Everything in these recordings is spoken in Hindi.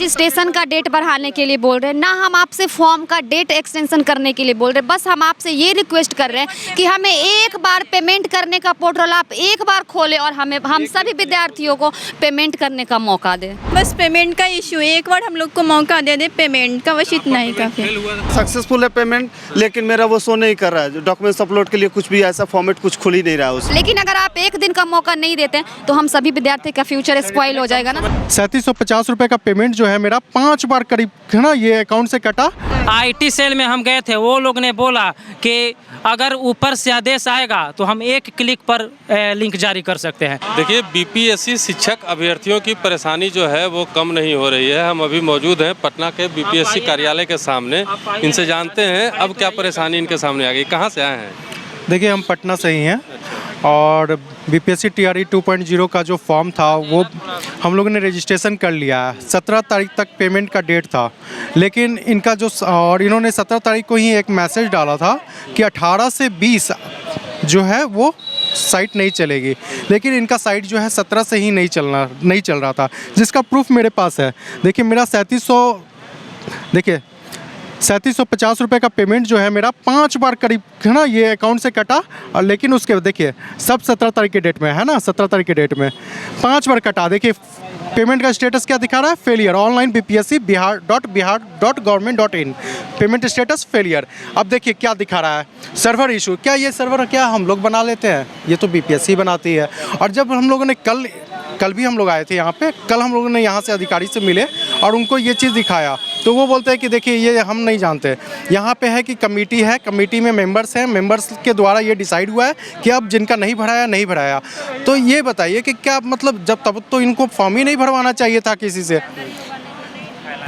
रजिस्ट्रेशन का डेट बढ़ाने के लिए बोल रहे हैं, ना हम आपसे फॉर्म का डेट एक्सटेंशन करने के लिए बोल रहे हैं। बस हम आपसे ये रिक्वेस्ट कर रहे हैं कि हमें एक बार पेमेंट करने का पोर्टल आप एक बार खोलें और हम सभी विद्यार्थियों को पेमेंट करने का मौका दें। बस पेमेंट का इशू है, एक बार हम लोग को मौका दे दे पेमेंट का, बस इतना ही काफी। सक्सेसफुल है पेमेंट, लेकिन मेरा वो शो नहीं कर रहा है। डॉक्यूमेंट्स अपलोड के लिए कुछ भी ऐसा फॉर्मेट कुछ खुल ही नहीं रहा है उसमें। लेकिन अगर आप एक दिन का मौका नहीं देते तो हम सभी विद्यार्थी का फ्यूचर स्पॉइल हो जाएगा ना। 3750 रुपये का पेमेंट जो है मेरा 5 बार करीब है ना ये अकाउंट से कटा। IT सेल में हम गए थे, वो लोग ने बोला कि अगर ऊपर से आदेश आएगा तो हम एक क्लिक पर लिंक जारी कर सकते हैं। देखिए, BPSC शिक्षक अभ्यर्थियों की परेशानी जो है वो कम नहीं हो रही है। हम अभी मौजूद हैं पटना के BPSC कार्यालय के सामने। इनसे जानते हैं अब क्या परेशानी इनके सामने आ गई। कहाँ से आए हैं? देखिए हम पटना से ही हैं और BPSC TRE 2.0 का जो फॉर्म था वो हम लोगों ने रजिस्ट्रेशन कर लिया है। 17 तारीख तक पेमेंट का डेट था, लेकिन इनका जो और इन्होंने 17 तारीख को ही एक मैसेज डाला था कि 18 से 20 जो है वो साइट नहीं चलेगी, लेकिन इनका साइट जो है 17 से ही नहीं चल रहा था, जिसका प्रूफ मेरे पास है। देखिए मेरा 3750 रुपये का पेमेंट जो है मेरा 5 बार करीब है ना ये अकाउंट से कटा। और लेकिन उसके देखिए सब 17 तारीख के डेट में है ना, 17 तारीख के डेट में 5 बार कटा। देखिए पेमेंट का स्टेटस क्या दिखा रहा है, failure online BPSC bihar.government.in payment status failure. अब देखिए क्या दिखा रहा है, सर्वर इशू। क्या ये सर्वर क्या हम लोग बना लेते हैं? ये तो BPSC बनाती है। और जब हम लोगों ने कल भी हम लोग आए थे यहाँ पे, कल हम लोगों ने यहाँ से अधिकारी से मिले और उनको ये चीज़ दिखाया, तो वो बोलते हैं कि देखिए ये हम नहीं जानते। यहाँ पे है कि कमेटी है, कमेटी में मेंबर्स हैं, मेंबर्स के द्वारा ये डिसाइड हुआ है कि अब जिनका नहीं भराया। तो ये बताइए कि क्या मतलब जब तब तो इनको फॉर्म ही नहीं भरवाना चाहिए था किसी से।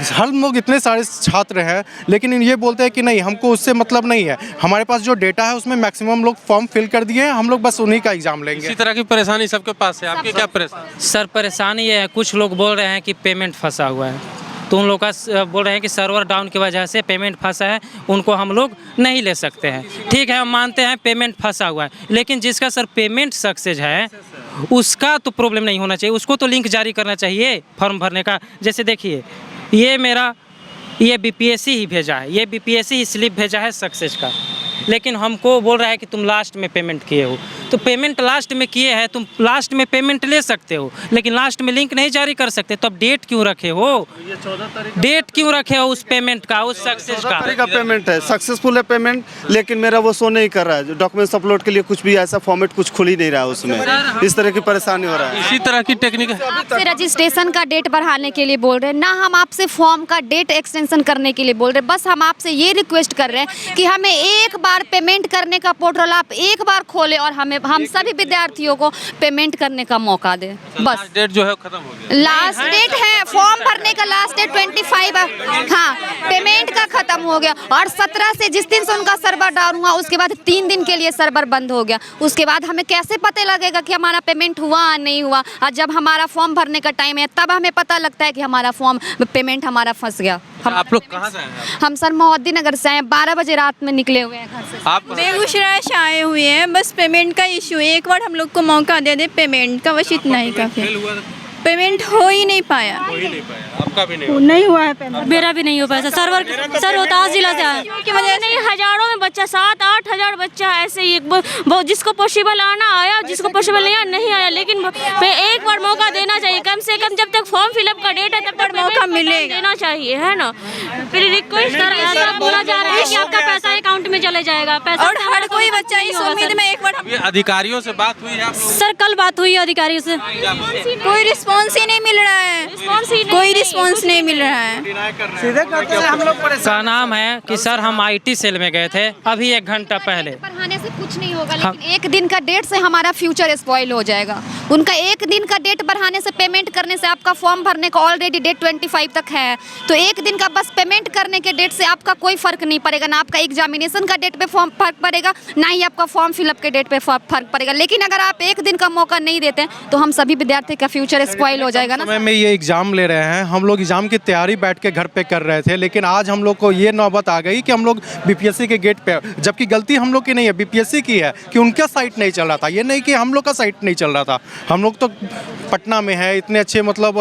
हम लोग इतने सारे छात्र हैं, लेकिन ये बोलते हैं कि नहीं हमको उससे मतलब नहीं है। हमारे पास जो डेटा है उसमें मैक्सिमम लोग फॉर्म फिल कर दिए हैं, हम लोग बस उन्हीं का एग्जाम लेंगे। इसी तरह की परेशानी सबके पास है। आपकी क्या परेशानी? सर परेशानी ये है, कुछ लोग बोल रहे हैं कि पेमेंट फंसा हुआ है, तो उन लोग का बोल रहे हैं कि सर्वर डाउन की वजह से पेमेंट फंसा है, उनको हम लोग नहीं ले सकते हैं। ठीक है, हम मानते हैं पेमेंट फंसा हुआ है, लेकिन जिसका सर पेमेंट सक्सेस है उसका तो प्रॉब्लम नहीं होना चाहिए, उसको तो लिंक जारी करना चाहिए फॉर्म भरने का। जैसे देखिए ये BPSC ही भेजा है, ये BPSC ही स्लिप भेजा है सक्सेस का, लेकिन हमको बोल रहा है कि तुम लास्ट में पेमेंट किए हो। तो पेमेंट लास्ट में किए हैं, तुम लास्ट में पेमेंट ले सकते हो, लेकिन लास्ट में लिंक नहीं जारी कर सकते। तो अब डेट क्यों रखे हो? डेट क्यों रखे हो उस पेमेंट का, उस सक्सेस का? पेमेंट है, सक्सेसफुल है पेमेंट, लेकिन मेरा वो शो नहीं कर रहा है। डॉक्यूमेंट्स अपलोड के लिए कुछ भी ऐसा फॉर्मेट कुछ खुल ही नहीं रहा है उसमें। इस तरह की परेशानी हो रहा है। इसी तरह की टेक्निक आपसे रजिस्ट्रेशन का डेट बढ़ाने के लिए बोल रहे हैं, ना हम आपसे फॉर्म का डेट एक्सटेंशन करने के लिए बोल रहे हैं। बस हम आपसे ये रिक्वेस्ट कर रहे हैं कि हमें एक बार पेमेंट करने का पोर्टल आप एक बार खोलें और हम सभी विद्यार्थियों को पेमेंट करने का मौका दें। बस डेट जो है खत्म हो गया। लास्ट डेट है फॉर्म भरने का, लास्ट डेट 25 हाँ, पेमेंट का खत्म हो गया। और 17 से जिस दिन से उनका सर्वर डाउन हुआ उसके बाद 3 दिन के लिए सर्वर बंद हो गया। उसके बाद हमें कैसे पता लगेगा कि हमारा पेमेंट हुआ नहीं हुआ? और जब हमारा फॉर्म भरने का टाइम है तब हमें पता लगता है कि हमारा फॉर्म पेमेंट हमारा फंस गया। आप लोग कहाँ से आए हैं? हम सर मोहद्दी नगर से आए, 12 बजे रात में निकले हुए हैं घर से। आप बेगूसराय से आए हुए हैं, बस पेमेंट का इशू है, एक बार हम लोग को मौका दे दे पेमेंट का, बस इतना ही काफी। पेमेंट हो ही नहीं पाया। आपका भी नहीं हुआ है पेमेंट। मेरा भी नहीं हो पाया सर्वर। सर रोहतास जिला से आया की वजह से नहीं, हजारों में बच्चा, 7-8 हजार बच्चा ऐसे ही वो जिसको पॉसिबल आना आया, जिसको पॉसिबल नहीं आया। लेकिन एक बार मौका देना चाहिए, कम से कम जब तक फॉर्म फिलअप का डेट है तब तक मौका मिलेगा, देना चाहिए, है ना। फिर रिक्वेस्ट ऐसा बोला जा रहा है कि आपका पैसा अकाउंट में चले जाएगा, पैसा। और हर कोई बच्चा इस उम्मीद में एक बार। अधिकारियों से बात हुई है सर? कल बात हुई अधिकारियों से, कोई रिस्पॉन्स ही नहीं मिल रहा है, कोई रिस्पॉन्स नहीं मिल रहा है। सीधे कहते हैं हम लोग का नाम है कि सर हम IT सेल में गए थे अभी 1 घंटा पहले। बढ़ाने से कुछ नहीं होगा, लेकिन एक दिन का डेट से हमारा फ्यूचर स्पॉइल हो जाएगा। उनका एक दिन का डेट बढ़ाने से, पेमेंट करने से, आपका फॉर्म भरने का ऑलरेडी डेट 25 तक है, तो एक दिन का बस पेमेंट करने के डेट से आपका कोई फर्क नहीं पड़ेगा। ना आपका एग्जामिनेशन का डेट पे फॉर्म फर्क पड़ेगा, ना ही आपका फॉर्म फिलअप के डेट पे फर्क पड़ेगा। लेकिन अगर आप एक दिन का मौका नहीं देते तो हम सभी विद्यार्थी का फ्यूचर स्पॉइल हो जाएगा ना। समय में ये एग्जाम ले रहे हैं, हम लोग एग्जाम की तैयारी बैठ के घर पे कर रहे थे, लेकिन आज हम लोग को ये नौबत आ गई कि हम लोग BPSC के गेट पे, जबकि गलती हम लोग की नहीं है, BPSC की है कि उनका साइट नहीं चल रहा था। ये नहीं कि हम लोग का साइट नहीं चल रहा था। हम लोग तो पटना में है, इतने अच्छे मतलब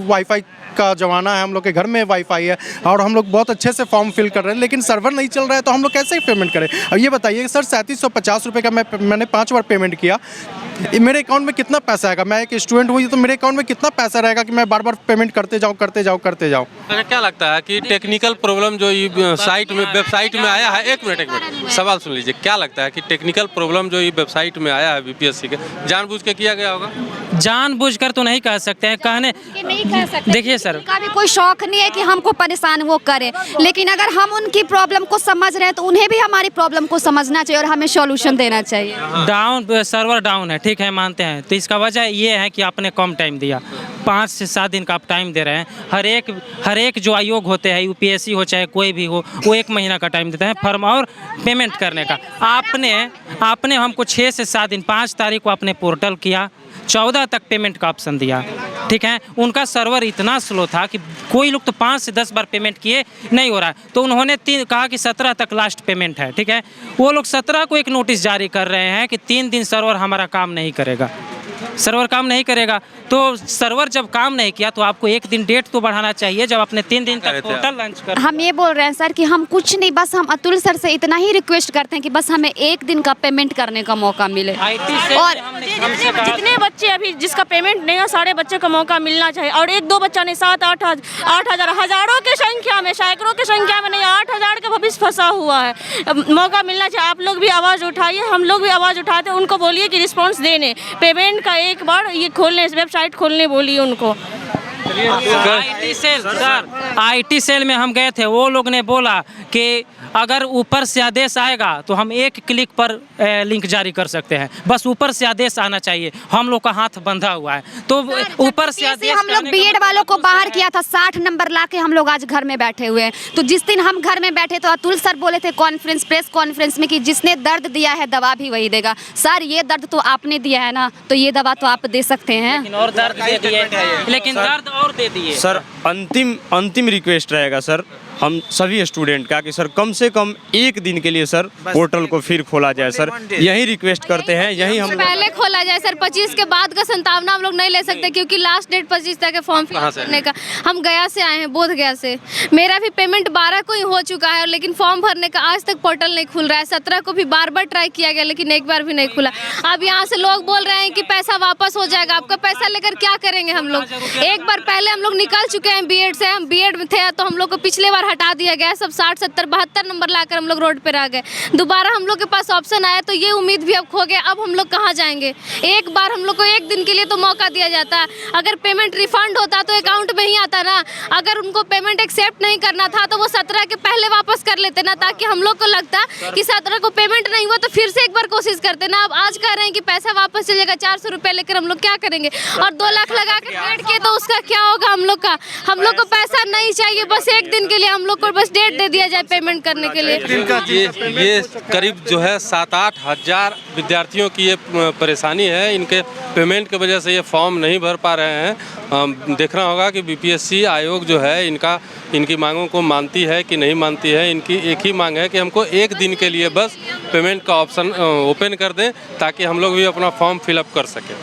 वाईफाई का ज़माना है, हम लोग के घर में वाईफाई है और हम लोग बहुत अच्छे से फॉर्म फिल कर रहे हैं, लेकिन सर्वर नहीं चल रहा है तो हम लोग कैसे पेमेंट करें। अब ये बताइए सर, 3750 रुपये का मैंने 5 बार पेमेंट किया, मेरे अकाउंट में कितना पैसा आएगा? मैं एक स्टूडेंट हूँ तो मेरे अकाउंट में कितना पैसा रहेगा कि मैं बार बार पेमेंट करते जाऊँ। अच्छा, क्या लगता है कि टेक्निकल प्रॉब्लम जो ये साइट में वेबसाइट में आया है, एक मिनट सवाल सुन लीजिए, क्या लगता है कि टेक्निकल प्रॉब्लम जो ये वेबसाइट में आया है बीपीएससी के, जानबूझ के किया गया होगा? जानबूझकर तो नहीं कह सकते हैं, कहने नहीं कह सकते। देखिए सर, उनका भी कोई शौक नहीं है कि हमको परेशान वो करे, लेकिन अगर हम उनकी प्रॉब्लम को समझ रहे हैं तो उन्हें भी हमारी प्रॉब्लम को समझना चाहिए और हमें सॉल्यूशन देना चाहिए। डाउन सर्वर डाउन है, ठीक है, मानते हैं, तो इसका वजह ये है कि आपने कम टाइम दिया, 5 से 7 दिन का आप टाइम दे रहे हैं। हर एक जो आयोग होते हैं, यूपीएससी हो चाहे कोई भी हो, वो 1 महीना का टाइम देते हैं फॉर्म और पेमेंट करने का। आपने हमको 6 से 7 दिन, 5 तारीख को आपने पोर्टल किया, 14 तक पेमेंट का ऑप्शन दिया, ठीक है। उनका सर्वर इतना स्लो था कि कोई लोग तो 5 से 10 बार पेमेंट किए, नहीं हो रहा है, तो उन्होंने कहा कि 17 तक लास्ट पेमेंट है, ठीक है। वो लोग 17 को एक नोटिस जारी कर रहे हैं कि 3 दिन सर्वर हमारा काम नहीं करेगा, सर्वर काम नहीं करेगा। तो सर्वर जब काम नहीं किया तो आपको 1 दिन डेट तो बढ़ाना चाहिए, जब अपने 3 दिन तक पोर्टल लॉन्च कर। हम ये बोल रहे हैं सर कि हम कुछ नहीं, बस हम अतुल सर से इतना ही रिक्वेस्ट करते हैं कि बस हमें 1 दिन का पेमेंट करने का मौका मिले। और जितने बच्चे अभी जिसका पेमेंट नहीं है, सारे बच्चे का मौका मिलना चाहिए। और 1-2 बच्चा नहीं, 7-8 हज़ार, हज़ारों की संख्या में, सैकड़ों की संख्या में नहीं, 8,000 का भविष्य फंसा हुआ है। मौका मिलना चाहिए। आप लोग भी आवाज़ उठाइए, हम लोग भी आवाज़ उठाते हैं, उनको बोलिए कि रिस्पॉन्स देने, पेमेंट का एक बार ये खोलने, वेबसाइट खोलने बोलिए उनको। आईटी सेल में हम गए थे, वो लोग ने बोला कि अगर ऊपर से आदेश आएगा तो हम 1 क्लिक पर लिंक जारी कर सकते हैं, बस ऊपर से आदेश आना चाहिए। हम लोग का हाथ बंधा हुआ है, तो ऊपर से आदेश। हम लोग बीएड वालों को बाहर किया था, 60 नंबर लाके हम लोग आज घर में बैठे हुए हैं। तो जिस दिन हम घर में बैठे तो अतुल सर बोले थे प्रेस कॉन्फ्रेंस में कि जिसने दर्द दिया है दवा भी वही देगा। सर, ये दर्द तो आपने दिया है ना, तो ये दवा तो आप दे सकते हैं। लेकिन दर्द और दे दिए। सर, अंतिम रिक्वेस्ट रहेगा सर हम सभी स्टूडेंट का कि सर कम से कम 1 दिन के लिए सर पोर्टल को फिर खोला जाए। सर यही रिक्वेस्ट करते हैं, यही हम पहले खोला जाए सर। 25 के बाद का संतावना हम लोग नहीं ले सकते, क्योंकि लास्ट डेट 25 तक है फॉर्म फिल करने का। हम गया से आए हैं, बोध गया से। मेरा भी पेमेंट 12 को ही हो चुका है, लेकिन फॉर्म भरने का आज तक पोर्टल नहीं खुल रहा है। 17 को भी बार ट्राई किया गया, लेकिन एक बार भी नहीं खुला। अब यहाँ से लोग बोल रहे हैं कि पैसा वापस हो जाएगा। आपका पैसा लेकर क्या करेंगे हम लोग? एक बार पहले हम लोग निकल चुके हैं बीएड से, हम बीएड में थे तो हम लोग को पिछले बार हटा दिया गया। सब 60, 70, 72 नंबर लाकर हम लोग रोड पे रह गए। दोबारा हम लोग के पास ऑप्शन आया तो ये उम्मीद भी अब खो गया। अब हम लोग कहाँ जाएंगे? एक बार हम लोग को 1 दिन के लिए तो मौका दिया जाता। अगर पेमेंट रिफंड होता तो अकाउंट में ही आता ना। अगर उनको पेमेंट एक्सेप्ट नहीं करना था तो वो 17 के पहले वापस कर लेते ना, ताकि हम लोग को लगता कि 17 को पेमेंट नहीं हुआ तो फिर से एक बार कोशिश करते ना। अब आज कह रहे हैं कि पैसा वापस चलेगा, 400 रुपये लेकर हम लोग क्या करेंगे? और 2 लाख लगा के पेड किए तो उसका क्या होगा हम लोग का? हम लोग को पैसा नहीं चाहिए, बस 1 दिन के लिए हम लोग को बस डेट दे दिया जाए पेमेंट करने के लिए। ये करीब जो है 7-8 हज़ार विद्यार्थियों की ये परेशानी है। इनके पेमेंट की वजह से ये फॉर्म नहीं भर पा रहे हैं। देखना होगा कि बीपीएससी आयोग जो है इनकी मांगों को मानती है कि नहीं मानती है। इनकी एक ही मांग है कि हमको 1 दिन के लिए बस पेमेंट का ऑप्शन ओपन कर दें, ताकि हम लोग भी अपना फॉर्म फिलअप कर सकें।